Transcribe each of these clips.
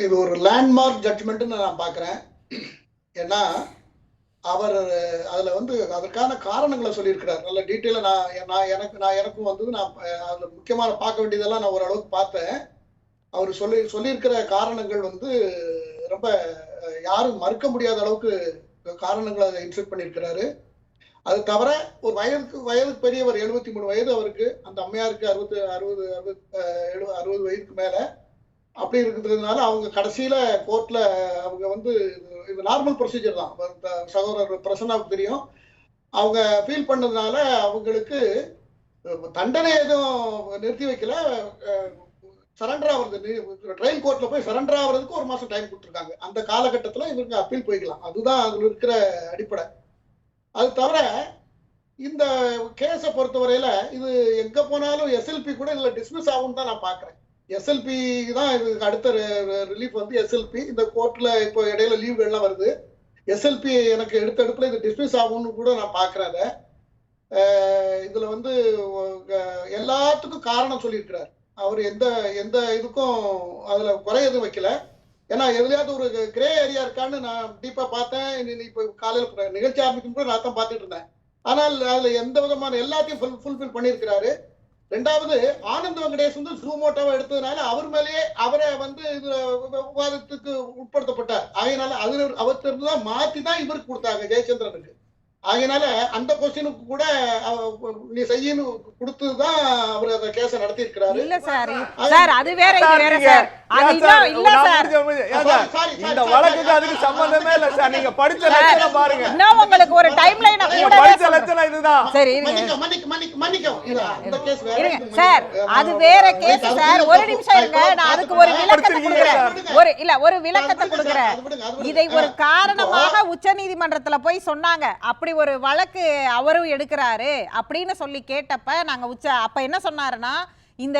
இது ஒரு லேண்ட்மார்க் ஜட்ஜ்மெண்ட்னு நான் பார்க்குறேன். ஏன்னா அவர் அதில் வந்து அதற்கான காரணங்களை சொல்லியிருக்கிறார். நல்ல டீட்டெயிலாக எனக்கும் வந்து நான் அதில் முக்கியமான பார்க்க வேண்டியதெல்லாம் நான் ஓரளவுக்கு பார்த்தேன். அவர் சொல்லியிருக்கிற காரணங்கள் வந்து ரொம்ப யாரும் மறுக்க முடியாத அளவுக்கு காரணங்களை அதை இன்செர்ட் பண்ணியிருக்கிறாரு. அது தவிர ஒரு வயதுக்கு பெரியவர், 73 வயது அவருக்கு. அந்த அம்மையாருக்கு 60 வயதுக்கு மேல. அப்படி இருக்கிறதுனால அவங்க கடைசியில கோர்ட்ல அவங்க வந்து இது நார்மல் ப்ரொசீஜர் தான். சகோதரர் பிரசன்னாவுக்கு தெரியும். அவங்க ஃபீல் பண்ணதுனால அவங்களுக்கு தண்டனை எதுவும் நிறுத்தி வைக்கல. சரண்டர் ஆகுறது, ட்ரையல் கோர்ட்ல போய் சரண்டர் ஆகுறதுக்கு 1 மாசம் டைம் கொடுத்துருக்காங்க. அந்த காலகட்டத்தில் இவருக்கு அப்பீல் போய்க்கலாம். அதுதான் அதுல இருக்கிற அடிப்படை. அது தவிர இந்த கேஸை பொறுத்தவரையில இது எங்க போனாலும் எஸ்எல்பி கூட இதுல டிஸ்மிஸ் ஆகும்னு தான் நான் பாக்குறேன். எஸ்எல்பி தான் இதுக்கு அடுத்த ரிலீஃப் வந்து எஸ்எல்பி. இந்த கோர்ட்ல இப்போ இடையில லீவுகள்லாம் வருது. எஸ்எல்பி எனக்கு எடுத்தடுப்புல இது டிஸ்மிஸ் ஆகும்னு கூட நான் பாக்குறேன். அதை இதுல வந்து எல்லாத்துக்கும் காரணம் சொல்லியிருக்கிறார். அவர் எந்த எந்த இதுக்கும் அதுல குறை எதுவும் வைக்கல. ஏன்னா எதுலையாவது ஒரு கிரே ஏரியா இருக்கான்னு நான் டீப்பா பார்த்தேன். இப்போ காலையில நிகழ்ச்சி ஆரம்பிக்கும் கூட நான் தான் பார்த்துட்டு இருந்தேன். ஆனால் அதுல எந்த விதமான எல்லாத்தையும் ஃபுல்ஃபில் பண்ணியிருக்கிறாரு. ரெண்டாவது, ஆனந்த் வெங்கடேஷ் வந்து சூமோட்டோவை எடுத்ததுனால அவர் மேலேயே அவரை வந்து இதுல விவாதத்துக்கு உட்படுத்தப்பட்டார். ஆகையினால அதுல அவர்கிட்ட இருந்துதான் மாத்தி தான் இவருக்கு கொடுத்தாங்க, ஜெயச்சந்திரனுக்கு. ஆகையினால அந்த கொஸ்டினுக்கு கூட நீ செய்யு கொடுத்துதான் அவர் அந்த கேஸ நடத்தி இருக்கிறாரு. இல்ல சார், சார் அது வேற, இது வேற சார். அது இல்ல சார், இந்த வழக்குக்கு அதுக்கு சம்பந்தமே இல்ல சார். நீங்க படிச்ச லட்சணம் பாருங்க. இன்னும் உங்களுக்கு ஒரு டைம் லைன் கூட படிச்ச லட்சணம் இதுதான். சரி, மன்னிக்கவும். இந்த கேஸ் வேற சார், அது வேற கேஸ் சார். ஒரு நிமிஷம் இருங்க, நான் அதுக்கு ஒரு விளக்கத்தை கொடுக்கிறேன். ஒரு விளக்கத்தை கொடுக்கிறேன். இதை ஒரு காரணமாக உச்சநீதிமன்றத்துல போய் சொன்னாங்க. அப்படி ஒரு வழக்கு அவரும் எடுக்கிறாரு அப்படின்னு சொல்லி கேட்டப்ப நாங்க அப்ப என்ன சொன்னாருன்னா, இந்த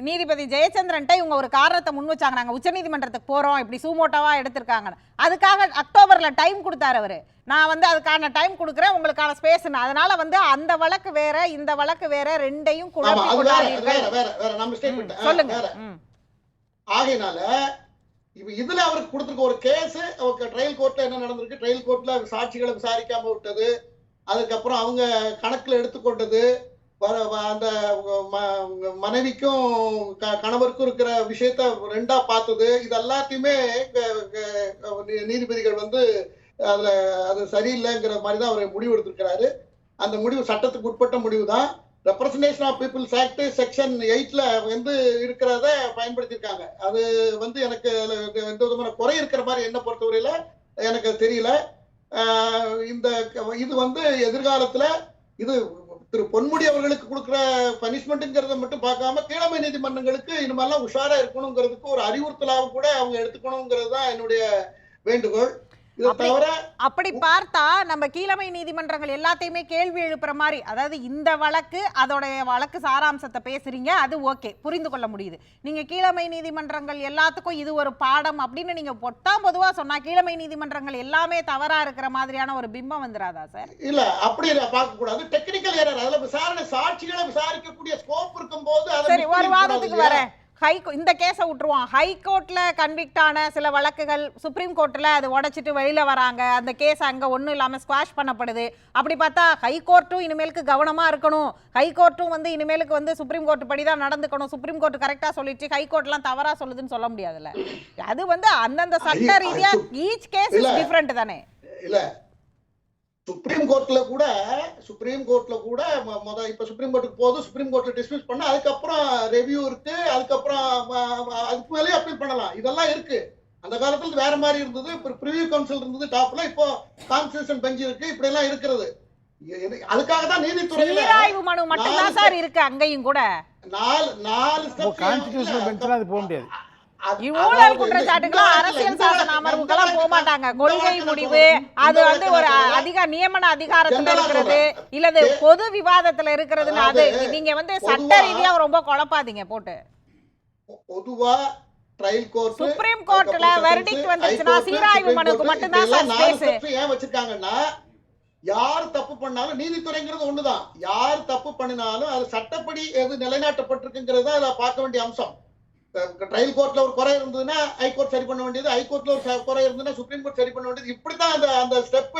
நீதிபதி ஜெயச்சந்திரன்ட்ட இவங்க ஒரு காரணத்தை முன் வச்சாங்க, நாங்க உச்சநீதிமன்றத்துக்கு போறோம், இப்படி சூமோட்டோவா எடுத்திருக்காங்க. அதுக்காக அக்டோபர்ல டைம் கொடுத்தாரு அவரு. நான் வந்து அதுக்கான டைம் கொடுக்குறேன், உங்களுக்கான ஸ்பேஸ். அதனால வந்து அந்த வழக்கு வேற, இந்த வழக்கு வேற, ரெண்டையும் குழப்பி சொல்லுங்க. ஆகையினால இதுல அவருக்கு கொடுத்திருக்க ஒரு கேஸ் ட்ரையல் கோர்ட்ல என்ன நடந்திருக்கு, ட்ரையல் கோர்ட்ல சாட்சிகளை விசாரிக்காம விட்டது, அதுக்கப்புறம் அவங்க கணக்குல எடுத்துக்கொண்டது, அந்த மனைவிக்கும் கணவருக்கும் இருக்கிற விஷயத்த ரெண்டா பார்த்தது, இது எல்லாத்தையுமே நீதிபதிகள் வந்து அதுல அது சரியில்லைங்கிற மாதிரி தான் அவர் முடிவு எடுத்திருக்கிறாரு. அந்த முடிவு சட்டத்துக்கு உட்பட்ட முடிவு தான். Representation of people's act section 8ல வந்து இருக்கிறத பயன்படுத்தியிருக்காங்க. அது வந்து எனக்கு எந்த விதமான குறை இருக்கிற மாதிரி என்ன பொறுத்தவரையில எனக்கு தெரியல. இந்த இது வந்து எதிர்காலத்துல இது திரு பொன்முடி அவர்களுக்கு கொடுக்குற பனிஷ்மெண்ட்ங்கிறத மட்டும் பார்க்காம கீழமை நீதிமன்றங்களுக்கு இனிமேலாம் உஷாரா இருக்கணுங்கிறதுக்கு ஒரு அறிவுறுத்தலாக கூட அவங்க எடுத்துக்கணுங்கிறது தான் என்னுடைய வேண்டுகோள். அப்படி பார்த்தா நம்ம கீழமை நீதிமன்றங்கள் எல்லாத்தையுமே கேள்வி எழுப்புற மாதிரி, அதாவது இந்த வழக்கு அதோடைய வழக்கு சாராம்சத்தை பேசுறீங்க, அது ஓகே, புரிந்து கொள்ள முடியுது. நீங்க கீழமை நீதிமன்றங்கள் எல்லாத்துக்கும் இது ஒரு பாடம் அப்படின்னு நீங்க பொதுவா சொன்னா கீழமை நீதிமன்றங்கள் எல்லாமே தவறா இருக்கிற மாதிரியான ஒரு பிம்பம் வந்துராதா சார்? இல்ல, அப்படி பார்க்க கூடாது. டெக்னிக்கல் எரர், அதுல விசாரணை சாட்சிகளை விசாரிக்கக்கூடிய ஸ்கோப் இருக்கும்போது சரி, ஒரு வாதத்துக்கு வரேன். இந்த கேஸை விட்டுருவோம். ஹைகோர்ட்ல கன்விக்ட் ஆன சில வழக்குகள் சுப்ரீம் கோர்ட்ல அது உடைச்சிட்டு வெளியில வராங்க, அந்த கேஸ் அங்க ஒன்றும் இல்லாம ஸ்குவாஷ் பண்ணப்படுது. அப்படி பார்த்தா ஹைகோர்ட்டும் இனிமேலுக்கு கவனமா இருக்கணும், ஹைகோர்ட்டும் வந்து இனிமேலுக்கு வந்து சுப்ரீம் கோர்ட் படி தான் நடந்துக்கணும், சுப்ரீம் கோர்ட் கரெக்டா சொல்லிட்டு ஹைகோர்ட்லாம் தவறா சொல்லுதுன்னு சொல்ல முடியாதுல்ல. அது வந்து அந்தந்த சட்ட ரீதியா ஈச் கேஸ் இஸ் டிஃபரண்ட் தானே. இல்ல, சுப்ரீம் கோர்ட்ல கூட இப்ப சுப்ரீம் கோர்ட்டுக்கு போகுது, சுப்ரீம் கோர்ட்ல டிஸ்மிஸ் பண்ண, அதுக்கப்புறம் ரெவியூ இருக்கு, அதுக்கப்புறம் அதுக்கு மேலே அப்பீல் பண்ணலாம், இதெல்லாம் இருக்கு. அந்த காலத்துல வேற மாதிரி இருந்தது, பிரிவியூ கவுன்சில் இருந்தது டாப்ல, இப்போ கான்ஸ்டிடியூஷன் பெஞ்ச் இருக்கு, இப்படி எல்லாம் இருக்கிறது. அதுக்காக தான் நீதித்துறையில சீராய்வு மனு மட்டும் தான் சார் இருக்கு. அங்கேயும் கூட 4 ஸ்டெப் கான்ஸ்டிடியூஷனல் பெஞ்ச்ல அது போக முடியாது. ஊழல் குற்றச்சாட்டுகள் அரசியல் சாசன அமர்வுக்கெல்லாம் போக மாட்டாங்க. கொள்கை முடிவு அது வந்து ஒரு நியமன அதிகாரத்துல இருக்கிறது, இல்லது பொது விவாதத்துல இருக்கிறதுன்னு அது நீங்க வந்து சட்ட ரீதியா ரொம்ப குழப்பாதீங்க போட்டு. பொதுவா ட்ரையல் கோர்ட் சுப்ரீம் கோர்ட்ல வெர்டிக்ட் வந்துச்சுன்னா சீராய்வு மனுக்கு மட்டும் தான் சார் ஸ்பேஸ். ஏன் வச்சிருக்காங்கன்னா, யார் தப்பு பண்ணாலும் நீதித்துறைங்கிறது ஒண்ணுதான், யார் தப்பு பண்ணினாலும் அது சட்டப்படி எது நிலைநாட்டப்பட்டிருக்குங்கிறத அதை பார்க்க வேண்டிய அம்சம். ட்ரையல் கோர்ட்ல ஒரு குறை இருந்ததுன்னா ஹைகோர்ட் சரி பண்ண வேண்டியது, ஹைகோர்ட்ல ஒரு குறை இருந்ததுன்னா சுப்ரீம் கோர்ட் சரி பண்ண வேண்டியது. இப்படிதான் அந்த ஸ்டெப்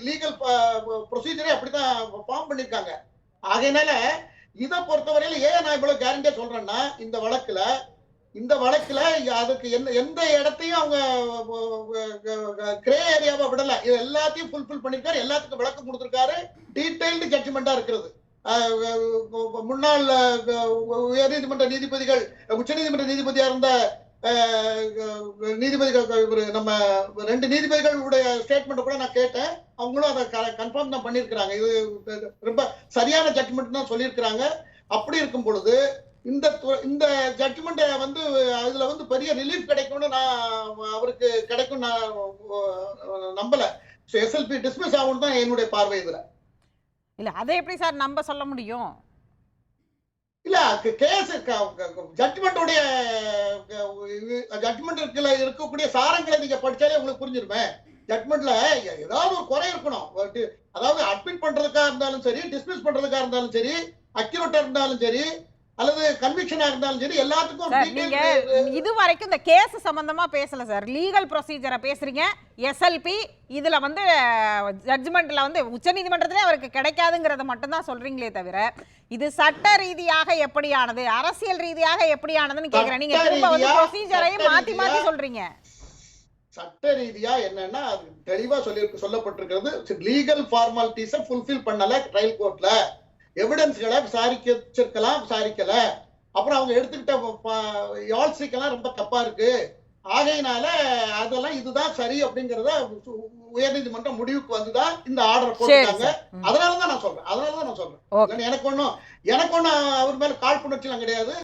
லீகல் ப்ரொசீஜரே அப்படிதான் ஃபார்ம் பண்ணிருக்காங்க. ஆகையினால இதை பொறுத்தவரையில ஏன் நான் இவ்வளவு கேரண்டியா சொல்றேன்னா, இந்த வழக்குல அதுக்கு எந்த இடத்தையும் அவங்க கிரே ஏரியாவை விடல. இது எல்லாத்தையும் ஃபுல்ஃபில் பண்ணிருக்காரு, எல்லாத்துக்கும் விளக்கம் கொடுத்திருக்காரு. டீடைல்டு ஜட்ஜ்மெண்டா இருக்கிறது. முன்னாள் உயர்நீதிமன்ற நீதிபதிகள், உச்சநீதிமன்ற நீதிபதியா இருந்த நீதிபதிகள், நம்ம 2 நீதிபதிகளுடைய ஸ்டேட்மெண்ட் கூட நான் கேட்டேன். அவங்களும் அதை கன்ஃபார்ம் தான் பண்ணிருக்கிறாங்க. இது ரொம்ப சரியான ஜட்ஜ்மெண்ட் தான் சொல்லியிருக்கிறாங்க. அப்படி இருக்கும் பொழுது இந்த ஜட்ஜ்மெண்ட் வந்து அதுல வந்து பெரிய ரிலீஃப் கிடைக்கும்னு நான் அவருக்கு கிடைக்கும் நான் நம்பல. எஸ்எல்பி டிஸ்மிஸ் ஆகும் தான் என்னுடைய பார்வை. இதுல இல்ல அதை எப்படி சார் நம்ப சொல்ல முடியும்? இல்ல கேஸ் ஜட்ஜ்மெண்டோடைய ஜட்ஜ்மெண்ட்ல இருக்கக்கூடிய சாரங்களை நீங்க படிச்சாலே உங்களுக்கு புரிஞ்சிருமே. ஜட்ஜ்மெண்ட்ல ஏதாவது ஒரு குறை இருக்கணும். அதாவது அட்மிட் பண்றதுக்கா இருந்தாலும் சரி, டிஸ்மிஸ் பண்றதுக்கா இருந்தாலும் சரி, அக்யூரேட்டா இருந்தாலும் சரி, அல்லது கன்விக்ஷனா இருந்தாலும் சரி, எல்லாத்துக்கும் நீங்க இது வரைக்கும் இந்த கேஸ் சம்பந்தமா பேசல சார். லீகல் ப்ரொசீஜரை பேசுறீங்க. எஸ்எல்பி இதுல வந்து ஜட்ஜ்மெண்ட்ல வந்து உச்சநீதிமன்றத்திலே அவருக்கு கிடைக்காதுங்கிறத மட்டும் தான் சொல்றீங்களே தவிர, இது சட்ட ரீதியாக எப்படியானது, அரசியல் ரீதியாக எப்படியானதுன்னு கேக்குறேன். நீங்க திரும்ப வந்து ப்ரொசீஜரையும் மாத்தி சொல்றீங்க. சட்ட ரீதியா என்னன்னா அது தெளிவா சொல்லப்பட்டிருக்கிறது. லீகல் ஃபார்மாலிட்டிஸை ஃபுல்ஃபில் பண்ணல ட்ரையல் கோர்ட்ல. எவிடன்ஸ்களை விசாரிக்கல. அப்புறம் அவங்க எடுத்துக்கிட்ட யாழ்ஸ்டிக்கெல்லாம் ரொம்ப தப்பா இருக்கு. ஆகையினால அதெல்லாம் இதுதான் சரி அப்படிங்கறத உயர்நீதிமன்றம் முடிவுக்கு வந்துதான் இந்த ஆர்டர் போட்டாங்க. அதனாலதான் நான் சொல்றேன். எனக்கு ஒண்ணும் அவர் மேல காழ்ப்புணர்ச்சி எல்லாம் கிடையாது.